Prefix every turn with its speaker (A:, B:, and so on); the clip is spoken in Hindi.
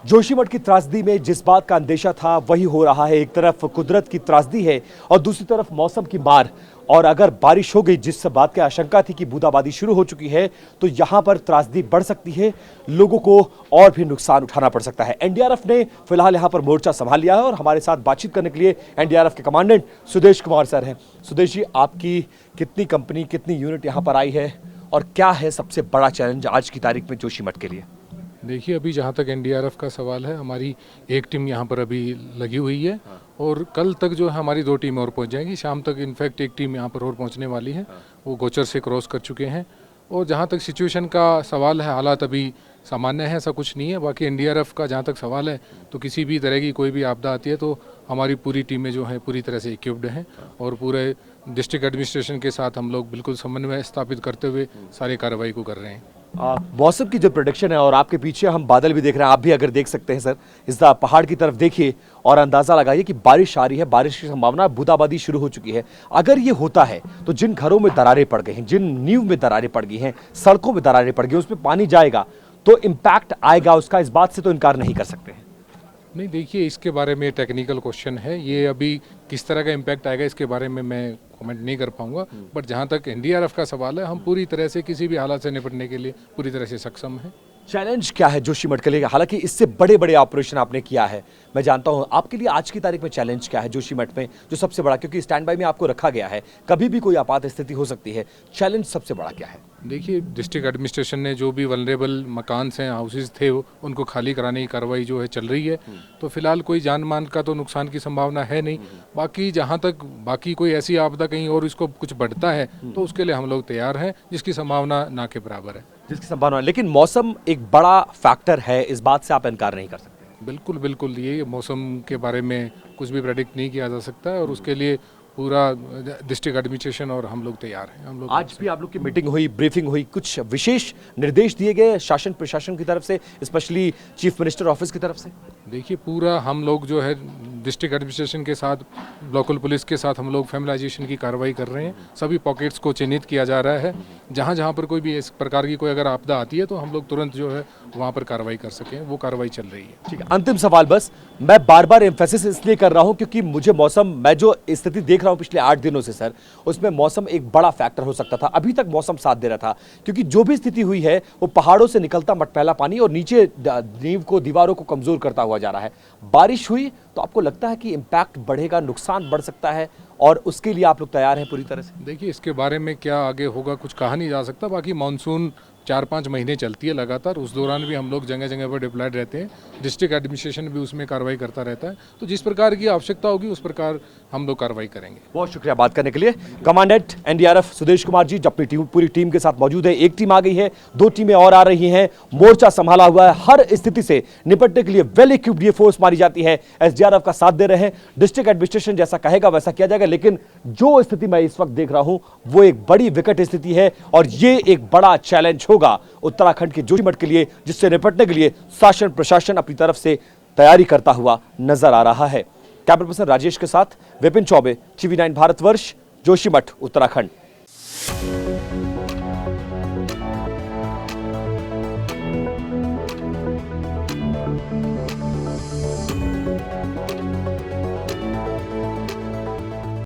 A: जोशीमठ की त्रासदी में जिस बात का अंदेशा था वही हो रहा है। एक तरफ कुदरत की त्रासदी है और दूसरी तरफ मौसम की मार। और अगर बारिश हो गई, जिस बात की आशंका थी कि बूंदाबांदी शुरू हो चुकी है, तो यहां पर त्रासदी बढ़ सकती है, लोगों को और भी नुकसान उठाना पड़ सकता है। एनडीआरएफ ने फिलहाल यहां पर मोर्चा संभाल लिया है और हमारे साथ बातचीत करने के लिए एनडीआरएफ के कमांडेंट सुदेश कुमार सर हैं। सुदेश जी, आपकी कितनी कंपनी, कितनी यूनिट यहां पर आई है और क्या है सबसे बड़ा चैलेंज आज की तारीख में जोशीमठ के लिए?
B: देखिए, अभी जहाँ तक एनडीआरएफ का सवाल है, हमारी एक टीम यहाँ पर अभी लगी हुई है और कल तक जो है हमारी 2 टीमें और पहुँच जाएंगी। शाम तक इनफैक्ट एक टीम यहाँ पर और पहुँचने वाली है, वो गोचर से क्रॉस कर चुके हैं। और जहाँ तक सिचुएशन का सवाल है, हालात अभी सामान्य है, ऐसा कुछ नहीं है। बाकी एनडीआरएफ का जहाँ तक सवाल है, तो किसी भी तरह की कोई भी आपदा आती है तो हमारी पूरी टीमें जो हैं पूरी तरह से इक्विप्ड हैं और पूरे डिस्ट्रिक्ट एडमिनिस्ट्रेशन के साथ हम लोग बिल्कुल समन्वय स्थापित करते हुए सारी कार्रवाई को कर रहे हैं।
A: मौसम की जो प्रेडिक्शन है, और आपके पीछे हम बादल भी देख रहे हैं, आप भी अगर देख सकते हैं सर, इस पहाड़ की तरफ देखिए और अंदाजा लगाइए कि बारिश आ रही है, बारिश की संभावना, बूंदाबांदी शुरू हो चुकी है। अगर ये होता है तो जिन घरों में दरारें पड़ गई हैं, जिन नींव में दरारें पड़ गई हैं, सड़कों में दरारें पड़ गई, उसमें पानी जाएगा तो इम्पैक्ट आएगा उसका, इस बात से तो इनकार नहीं कर सकते हैं।
B: नहीं, देखिए, इसके बारे में टेक्निकल क्वेश्चन है, ये अभी किस तरह का इम्पैक्ट आएगा इसके बारे में मैं कमेंट नहीं कर पाऊंगा। बट जहाँ तक एनडीआरएफ का सवाल है, हम पूरी तरह से किसी भी हालात से निपटने के लिए पूरी तरह से सक्षम हैं।
A: चैलेंज क्या है जोशीमठ के लिए? हालांकि इससे बड़े बड़े ऑपरेशन आपने किया है, मैं जानता हूं, आपके लिए आज की तारीख में चैलेंज क्या है जोशीमठ में जो सबसे बड़ा, क्योंकि स्टैंड बाय में आपको रखा गया है, कभी भी कोई आपात स्थिति हो सकती है, चैलेंज सबसे बड़ा क्या है?
B: देखिए, डिस्ट्रिक्ट एडमिनिस्ट्रेशन ने जो भी वल्नरेबल मकान हैं, हाउसेज थे, उनको खाली कराने की कार्रवाई जो है चल रही है। तो फिलहाल कोई जान मान का तो नुकसान की संभावना है नहीं। बाकी जहाँ तक बाकी कोई ऐसी आपदा कहीं और इसको कुछ बढ़ता है तो उसके लिए हम लोग तैयार हैं, जिसकी संभावना ना के बराबर है।
A: जिसकी संभावना, लेकिन मौसम एक बड़ा फैक्टर है, इस बात से आप इनकार नहीं कर सकते।
B: बिल्कुल बिल्कुल, ये मौसम के बारे में कुछ भी प्रेडिक्ट नहीं किया जा सकता है और उसके लिए पूरा डिस्ट्रिक्ट एडमिनिस्ट्रेशन और हम लोग तैयार हैं। हम लोग
A: आज भी आप लोग की मीटिंग हुई, ब्रीफिंग हुई, कुछ विशेष निर्देश दिए गए शासन प्रशासन की तरफ से, स्पेशली चीफ मिनिस्टर ऑफिस की तरफ से?
B: देखिए, पूरा हम लोग जो है डिस्ट्रिक्ट एडमिनिस्ट्रेशन के साथ, लोकल पुलिस के साथ हम लोग फैमिलाइजेशन की कार्रवाई कर रहे हैं। सभी पॉकेट्स को चिन्हित किया जा रहा है, जहाँ जहाँ पर कोई भी इस प्रकार की कोई अगर आपदा आती है तो हम लोग तुरंत जो है वहाँ पर कार्रवाई कर सकें, वो कार्रवाई चल रही है।
A: ठीक है, अंतिम सवाल बस, मैं बार बार एम्फेसिस इसलिए कर रहा हूं क्योंकि मुझे मौसम, मैं जो स्थिति देख रहा हूं पिछले 8 दिनों से सर, उसमें मौसम एक बड़ा फैक्टर हो सकता था। अभी तक मौसम साथ दे रहा था, क्योंकि जो भी स्थिति हुई है वो पहाड़ों से निकलता मटमैला पानी और नीचे नींव को, दीवारों को कमजोर करता हुआ जा रहा है। बारिश हुई तो आपको लगता है कि इम्पैक्ट बढ़ेगा, नुकसान बढ़ सकता है, और उसके लिए आप लोग तैयार हैं पूरी तरह से?
B: देखिए, इसके बारे में क्या आगे होगा कुछ कहा नहीं जा सकता। बाकी मानसून 4-5 महीने चलती है लगातार, उस दौरान भी हम लोग जगह जगह पर डिप्लॉयड रहते हैं, डिस्ट्रिक्ट एडमिनिस्ट्रेशन भी उसमें कार्रवाई करता रहता है। तो जिस प्रकार की आवश्यकता होगी उस प्रकार हम लोग कार्रवाई करेंगे।
A: बहुत शुक्रिया बात करने के लिए। कमांडेंट एनडीआरएफ सुदेश कुमार जी अपनी टीम, पूरी टीम के साथ मौजूद है। एक टीम आ गई है, 2 टीमें और आ रही हैं, मोर्चा संभाला हुआ है, हर स्थिति से निपटने के लिए वेल इक्विप्ड ये फोर्स मानी जाती है, एसडीआरएफ का साथ दे रहे हैं। डिस्ट्रिक्ट एडमिनिस्ट्रेशन जैसा कहेगा वैसा किया जाएगा, लेकिन जो स्थिति मैं इस वक्त देख रहा हूं वो एक बड़ी विकट स्थिति है और ये एक बड़ा चैलेंज होगा उत्तराखंड के जोशीमठ के लिए, जिससे निपटने के लिए शासन प्रशासन अपनी तरफ से तैयारी करता हुआ नजर आ रहा है। कैमरा पर्सन राजेश के साथ विपिन चौबे, TV9 भारतवर्ष, जोशीमठ, उत्तराखंड।